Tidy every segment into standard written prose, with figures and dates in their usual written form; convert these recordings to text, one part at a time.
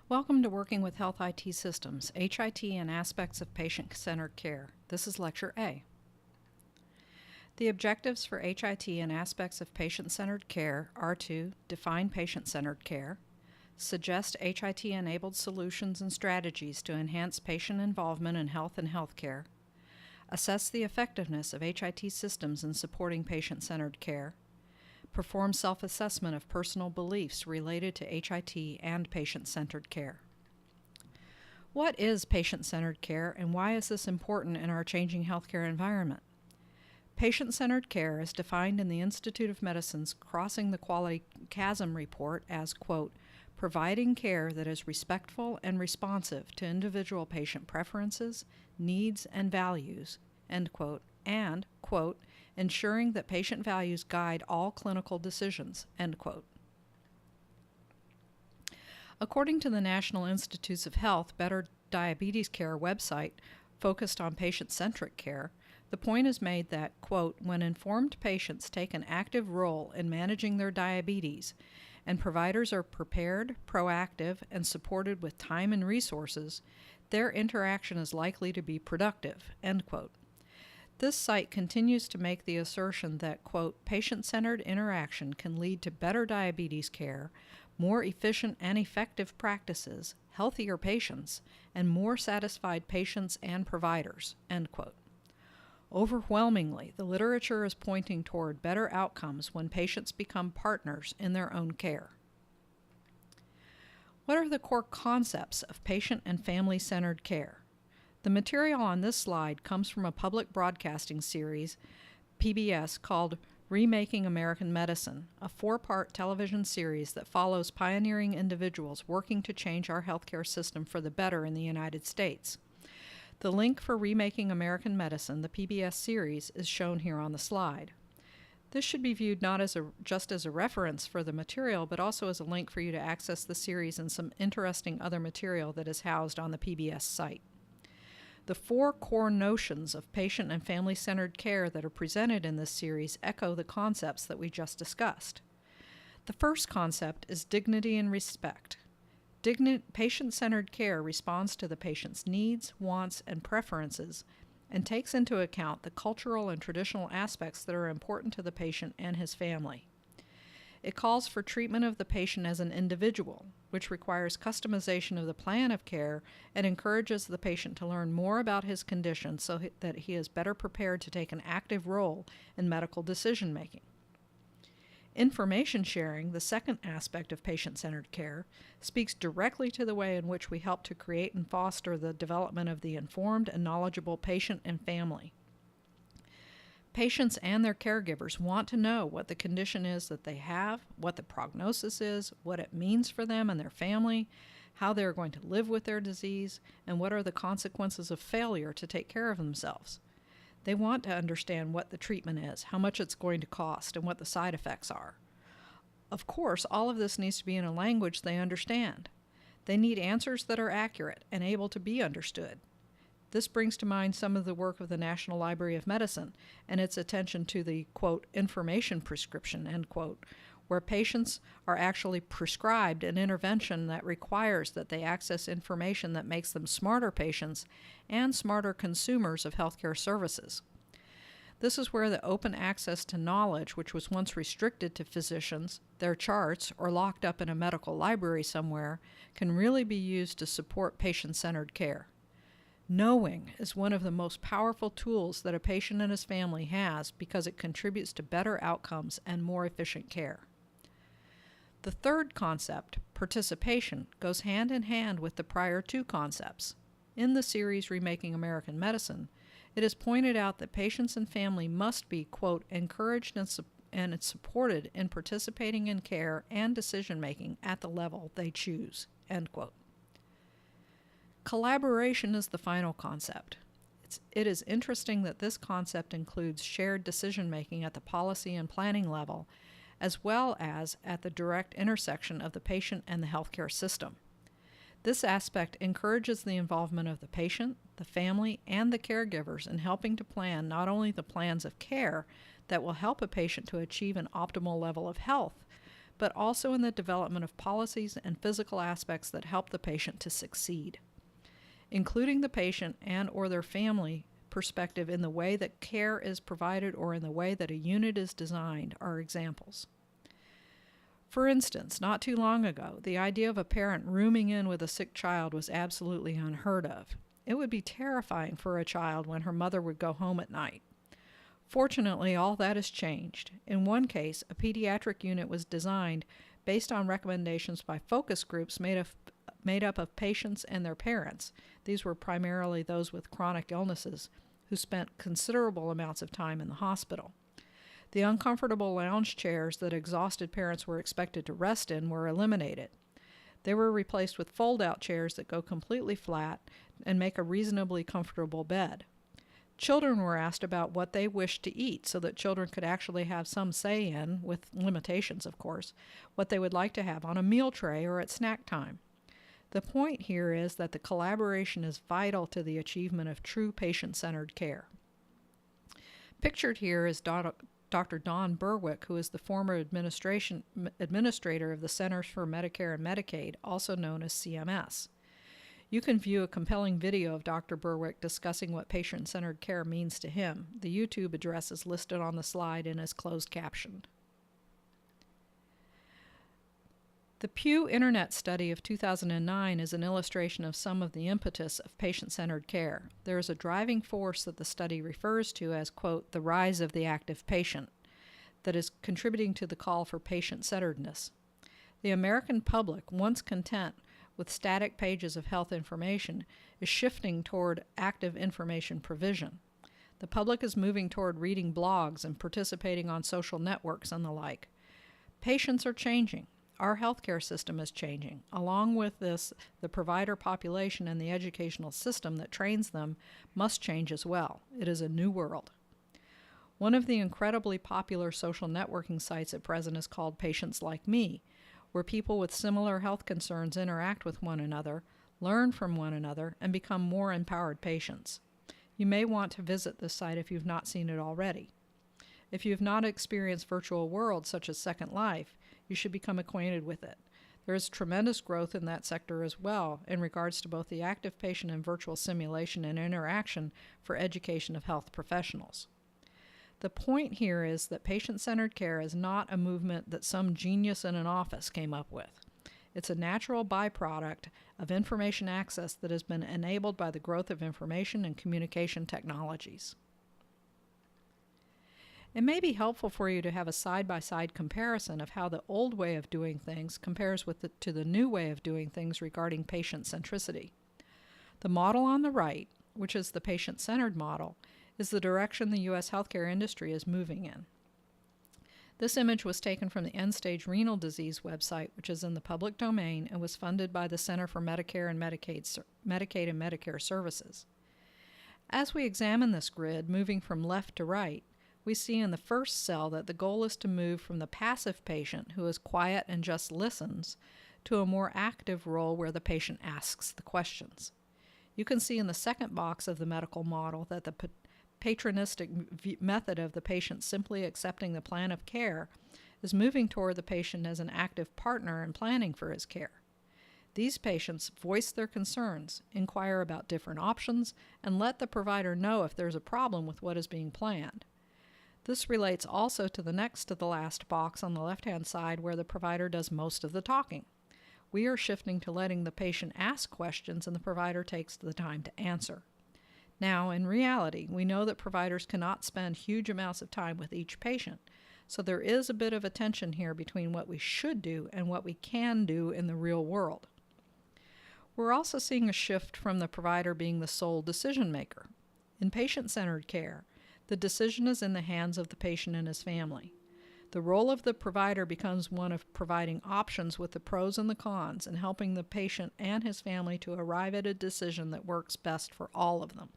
Welcome to Working with Health IT Systems, HIT and Aspects of Patient-Centered Care. This is Lecture A. The objectives for HIT and Aspects of Patient-Centered Care are to define patient-centered care, suggest HIT-enabled solutions and strategies to enhance patient involvement in health and healthcare, assess the effectiveness of HIT systems in supporting patient-centered care, perform self-assessment of personal beliefs related to HIT and patient-centered care. What is patient-centered care, and why is this important in our changing healthcare environment? Patient-centered care is defined in the Institute of Medicine's Crossing the Quality Chasm report as, quote, providing care that is respectful and responsive to individual patient preferences, needs, and values, end quote, and, quote, ensuring that patient values guide all clinical decisions, end quote. According to the National Institutes of Health Better Diabetes Care website focused on patient-centric care, the point is made that, quote, when informed patients take an active role in managing their diabetes and providers are prepared, proactive, and supported with time and resources, their interaction is likely to be productive, end quote. This site continues to make the assertion that, quote, patient-centered interaction can lead to better diabetes care, more efficient and effective practices, healthier patients, and more satisfied patients and providers, end quote. Overwhelmingly, the literature is pointing toward better outcomes when patients become partners in their own care. What are the core concepts of patient and family-centered care? The material on this slide comes from a public broadcasting series, PBS, called Remaking American Medicine, a 4-part television series that follows pioneering individuals working to change our healthcare system for the better in the United States. The link for Remaking American Medicine, the PBS series, is shown here on the slide. This should be viewed not as just as a reference for the material, but also as a link for you to access the series and some interesting other material that is housed on the PBS site. The 4 core notions of patient and family-centered care that are presented in this series echo the concepts that we just discussed. The first concept is dignity and respect. Patient-centered care responds to the patient's needs, wants, and preferences and takes into account the cultural and traditional aspects that are important to the patient and his family. It calls for treatment of the patient as an individual, which requires customization of the plan of care and encourages the patient to learn more about his condition so that he is better prepared to take an active role in medical decision-making. Information sharing, the second aspect of patient-centered care, speaks directly to the way in which we help to create and foster the development of the informed and knowledgeable patient and family. Patients and their caregivers want to know what the condition is that they have, what the prognosis is, what it means for them and their family, how they are going to live with their disease, and what are the consequences of failure to take care of themselves. They want to understand what the treatment is, how much it's going to cost, and what the side effects are. Of course, all of this needs to be in a language they understand. They need answers that are accurate and able to be understood. This brings to mind some of the work of the National Library of Medicine and its attention to the, quote, information prescription, end quote, where patients are actually prescribed an intervention that requires that they access information that makes them smarter patients and smarter consumers of healthcare services. This is where the open access to knowledge, which was once restricted to physicians, their charts, or locked up in a medical library somewhere, can really be used to support patient-centered care. Knowing is one of the most powerful tools that a patient and his family has because it contributes to better outcomes and more efficient care. The third concept, participation, goes hand in hand with the prior 2 concepts. In the series Remaking American Medicine, it is pointed out that patients and family must be, quote, encouraged and supported in participating in care and decision-making at the level they choose, end quote. Collaboration is the final concept. It is interesting that this concept includes shared decision-making at the policy and planning level, as well as at the direct intersection of the patient and the healthcare system. This aspect encourages the involvement of the patient, the family, and the caregivers in helping to plan not only the plans of care that will help a patient to achieve an optimal level of health, but also in the development of policies and physical aspects that help the patient to succeed. Including the patient and or their family perspective in the way that care is provided or in the way that a unit is designed are examples. For instance, not too long ago, the idea of a parent rooming in with a sick child was absolutely unheard of. It would be terrifying for a child when her mother would go home at night. Fortunately, all that has changed. In one case, a pediatric unit was designed based on recommendations by focus groups made up of patients and their parents. These were primarily those with chronic illnesses who spent considerable amounts of time in the hospital. The uncomfortable lounge chairs that exhausted parents were expected to rest in were eliminated. They were replaced with fold-out chairs that go completely flat and make a reasonably comfortable bed. Children were asked about what they wished to eat so that children could actually have some say in, with limitations of course, what they would like to have on a meal tray or at snack time. The point here is that the collaboration is vital to the achievement of true patient-centered care. Pictured here is Dr. Don Berwick, who is the former administrator of the Centers for Medicare and Medicaid, also known as CMS. You can view a compelling video of Dr. Berwick discussing what patient-centered care means to him. The YouTube address is listed on the slide and is closed captioned. The Pew Internet study of 2009 is an illustration of some of the impetus of patient-centered care. There is a driving force that the study refers to as, quote, the rise of the active patient, that is contributing to the call for patient-centeredness. The American public, once content with static pages of health information, is shifting toward active information provision. The public is moving toward reading blogs and participating on social networks and the like. Patients are changing. Our healthcare system is changing. Along with this, the provider population and the educational system that trains them must change as well. It is a new world. One of the incredibly popular social networking sites at present is called Patients Like Me, where people with similar health concerns interact with one another, learn from one another, and become more empowered patients. You may want to visit this site if you've not seen it already. If you have not experienced virtual worlds such as Second Life, you should become acquainted with it. There is tremendous growth in that sector as well in regards to both the active patient and virtual simulation and interaction for education of health professionals. The point here is that patient-centered care is not a movement that some genius in an office came up with. It's a natural byproduct of information access that has been enabled by the growth of information and communication technologies. It may be helpful for you to have a side-by-side comparison of how the old way of doing things compares to the new way of doing things regarding patient centricity. The model on the right, which is the patient-centered model, is the direction the U.S. healthcare industry is moving in. This image was taken from the End-Stage Renal Disease website, which is in the public domain and was funded by the Center for Medicare and Medicaid and Medicare Services. As we examine this grid, moving from left to right, we see in the first cell that the goal is to move from the passive patient, who is quiet and just listens, to a more active role where the patient asks the questions. You can see in the second box of the medical model that the patronistic method of the patient simply accepting the plan of care is moving toward the patient as an active partner in planning for his care. These patients voice their concerns, inquire about different options, and let the provider know if there's a problem with what is being planned. This relates also to the next to the last box on the left-hand side where the provider does most of the talking. We are shifting to letting the patient ask questions and the provider takes the time to answer. Now, in reality, we know that providers cannot spend huge amounts of time with each patient, so there is a bit of a tension here between what we should do and what we can do in the real world. We're also seeing a shift from the provider being the sole decision maker. In patient-centered care, the decision is in the hands of the patient and his family. The role of the provider becomes one of providing options with the pros and the cons and helping the patient and his family to arrive at a decision that works best for all of them.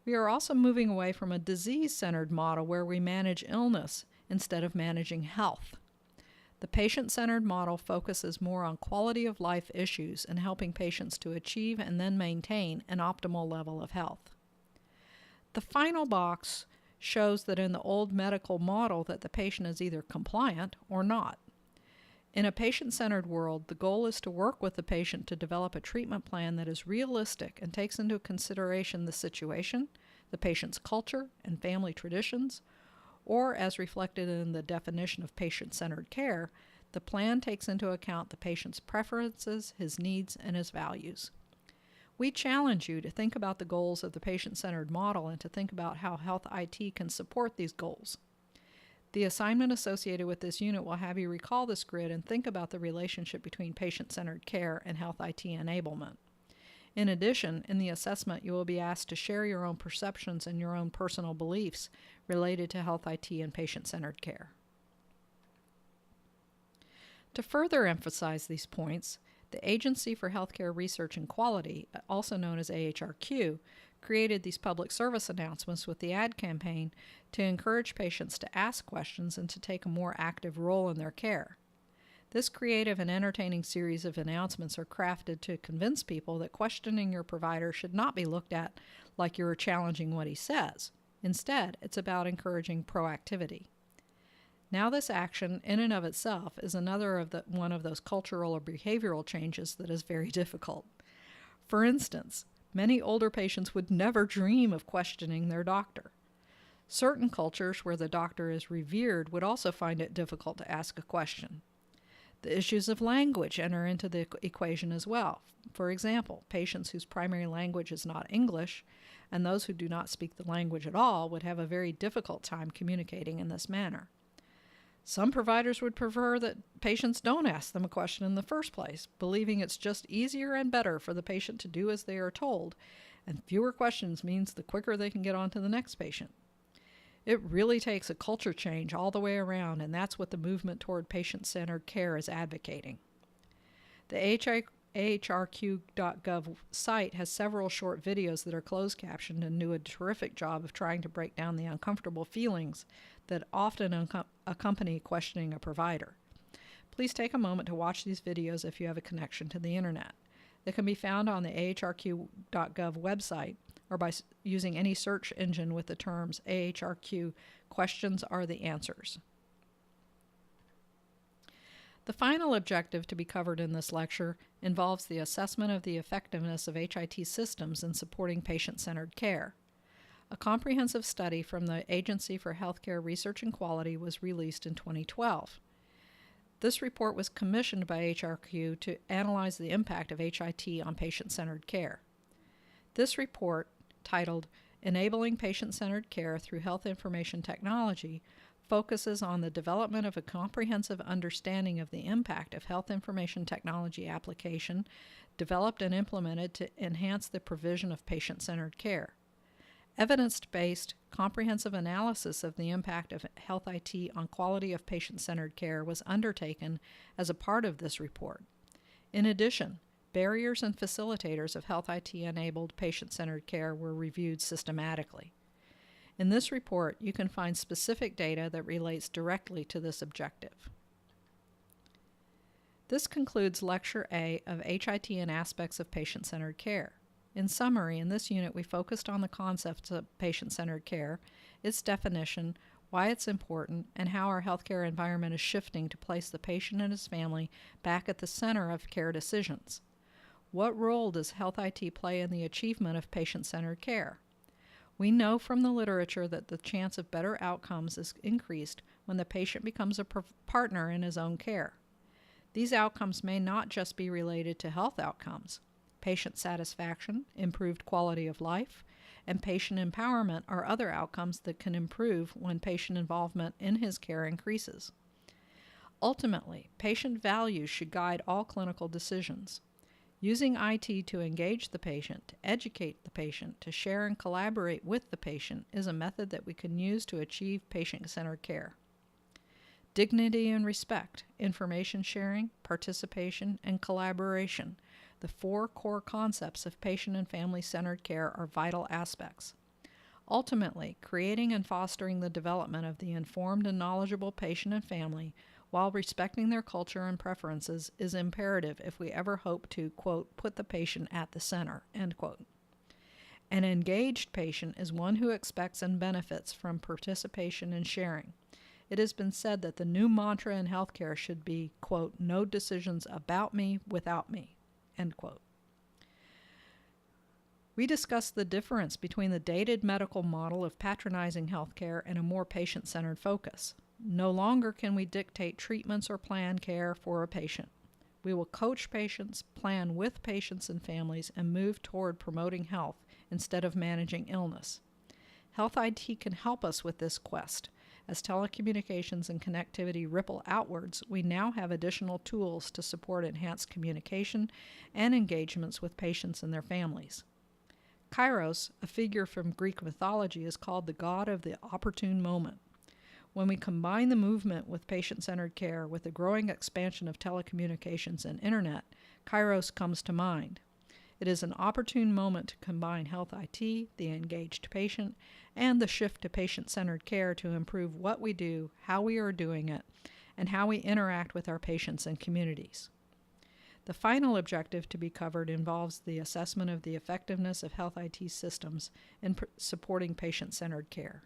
We are also moving away from a disease-centered model where we manage illness instead of managing health. The patient-centered model focuses more on quality of life issues and helping patients to achieve and then maintain an optimal level of health. The final box shows that in the old medical model that the patient is either compliant or not. In a patient-centered world, the goal is to work with the patient to develop a treatment plan that is realistic and takes into consideration the situation, the patient's culture and family traditions, or as reflected in the definition of patient-centered care, the plan takes into account the patient's preferences, his needs, and his values. We challenge you to think about the goals of the patient-centered model and to think about how health IT can support these goals. The assignment associated with this unit will have you recall this grid and think about the relationship between patient-centered care and health IT enablement. In addition, in the assessment, you will be asked to share your own perceptions and your own personal beliefs related to health IT and patient-centered care. To further emphasize these points, the Agency for Healthcare Research and Quality, also known as AHRQ, created these public service announcements with the ad campaign to encourage patients to ask questions and to take a more active role in their care. This creative and entertaining series of announcements are crafted to convince people that questioning your provider should not be looked at like you're challenging what he says. Instead, it's about encouraging proactivity. Now this action, in and of itself, is another one of those cultural or behavioral changes that is very difficult. For instance, many older patients would never dream of questioning their doctor. Certain cultures where the doctor is revered would also find it difficult to ask a question. The issues of language enter into the equation as well. For example, patients whose primary language is not English and those who do not speak the language at all would have a very difficult time communicating in this manner. Some providers would prefer that patients don't ask them a question in the first place, believing it's just easier and better for the patient to do as they are told, and fewer questions means the quicker they can get on to the next patient. It really takes a culture change all the way around, and that's what the movement toward patient-centered care is advocating. The AHRQ.gov site has several short videos that are closed captioned and do a terrific job of trying to break down the uncomfortable feelings that often accompany questioning a provider. Please take a moment to watch these videos if you have a connection to the internet. They can be found on the AHRQ.gov website or by using any search engine with the terms AHRQ questions are the answers. The final objective to be covered in this lecture involves the assessment of the effectiveness of HIT systems in supporting patient-centered care. A comprehensive study from the Agency for Healthcare Research and Quality was released in 2012. This report was commissioned by HRQ to analyze the impact of HIT on patient-centered care. This report, titled Enabling Patient-Centered Care Through Health Information Technology, focuses on the development of a comprehensive understanding of the impact of health information technology application developed and implemented to enhance the provision of patient-centered care. Evidence-based, comprehensive analysis of the impact of health IT on quality of patient-centered care was undertaken as a part of this report. In addition, barriers and facilitators of health IT-enabled patient-centered care were reviewed systematically. In this report, you can find specific data that relates directly to this objective. This concludes Lecture A of HIT and Aspects of Patient-Centered Care. In summary, in this unit we focused on the concepts of patient-centered care, its definition, why it's important, and how our healthcare environment is shifting to place the patient and his family back at the center of care decisions. What role does health IT play in the achievement of patient-centered care? We know from the literature that the chance of better outcomes is increased when the patient becomes a partner in his own care. These outcomes may not just be related to health outcomes. Patient satisfaction, improved quality of life, and patient empowerment are other outcomes that can improve when patient involvement in his care increases. Ultimately, patient values should guide all clinical decisions. Using IT to engage the patient, to educate the patient, to share and collaborate with the patient is a method that we can use to achieve patient-centered care. Dignity and respect, information sharing, participation, and collaboration, the four core concepts of patient and family-centered care, are vital aspects. Ultimately, creating and fostering the development of the informed and knowledgeable patient and family while respecting their culture and preferences is imperative if we ever hope to, quote, put the patient at the center, end quote. An engaged patient is one who expects and benefits from participation and sharing. It has been said that the new mantra in healthcare should be, quote, no decisions about me without me, end quote. We discussed the difference between the dated medical model of patronizing healthcare and a more patient-centered focus. No longer can we dictate treatments or plan care for a patient. We will coach patients, plan with patients and families, and move toward promoting health instead of managing illness. Health IT can help us with this quest. As telecommunications and connectivity ripple outwards, we now have additional tools to support enhanced communication and engagements with patients and their families. Kairos, a figure from Greek mythology, is called the god of the opportune moment. When we combine the movement with patient-centered care with the growing expansion of telecommunications and internet, Kairos comes to mind. It is an opportune moment to combine health IT, the engaged patient, and the shift to patient-centered care to improve what we do, how we are doing it, and how we interact with our patients and communities. The final objective to be covered involves the assessment of the effectiveness of health IT systems in supporting patient-centered care.